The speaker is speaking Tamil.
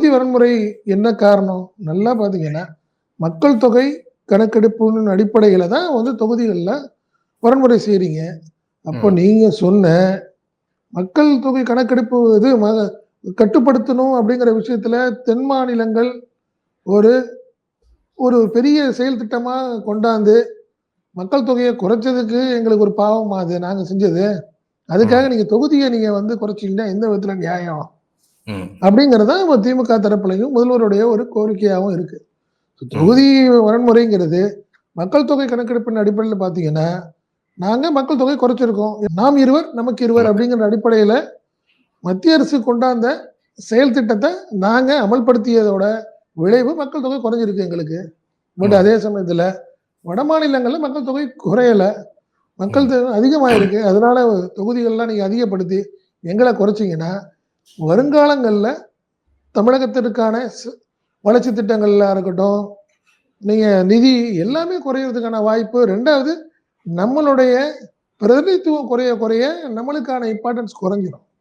தொகுதி வரன்முறை என்ன காரணம்? நல்லா பார்த்தீங்கன்னா, மக்கள் தொகை கணக்கெடுப்பின் அடிப்படையில தான் வந்து தொகுதிகள்ல வரன்முறை செய்றீங்க. அப்போ ம். நீங்க சொன்ன மக்கள் தொகை கணக்கெடுப்பு இது கட்டுப்படுத்தணும் அப்படிங்கிற விஷயத்துல தென் மாநிலங்கள் ஒரு ஒரு பெரிய செயல் திட்டமா கொண்டாந்து, மக்கள் தொகைய குறைச்சதுக்கு எங்களுக்கு ஒரு பாவமா அது நாங்க செஞ்சது? அதுக்காக ம். நீங்க தொகுதிய நீங்க வந்து குறைச்சீங்கன்னா எந்த விதத்துல நியாயம்? ம். அப்படிங்கிறது தான் இப்ப திமுக தரப்புலயும் முதல்வருடைய ஒரு கோரிக்கையாவும் இருக்கு. ம். தொகுதி வரன்முறைங்கிறது மக்கள் தொகை கணக்கெடுப்பின் அடிப்படையில பார்த்தீங்கன்னா, நாங்க மக்கள் தொகை குறைச்சிருக்கோம். நாம் இருவர், நமக்கு இருவர் நமக்கு. அப்படிங்கிற அடிப்படையில மத்திய அரசு கொண்டாந்த செயல் திட்டத்த நாங்க அமல்படுத்தியதோட விளைவு மக்கள் தொகை குறைஞ்சிருக்கு எங்களுக்கு. பட் ம். அதே சமயத்துல வடமாநிலங்கள்ல மக்கள் தொகை குறையல. மக்கள் ம். தொகை அதிகமாயிருக்கு. அதனால தொகுதிகள்லாம் நீங்க அதிகப்படுத்தி எங்கள குறைச்சீங்கன்னா, வருங்காலங்கள்ல தமிழகத்திற்கான வளர்ச்சி திட்டங்களா இருக்கட்டும், நீங்க நிதி எல்லாமே குறையறதுக்கான வாய்ப்பு. 2வது நம்மளுடைய பிரதிநிதித்துவம் குறைய குறைய நம்மளுக்கான இம்பார்ட்டன்ஸ் குறைஞ்சிரும்.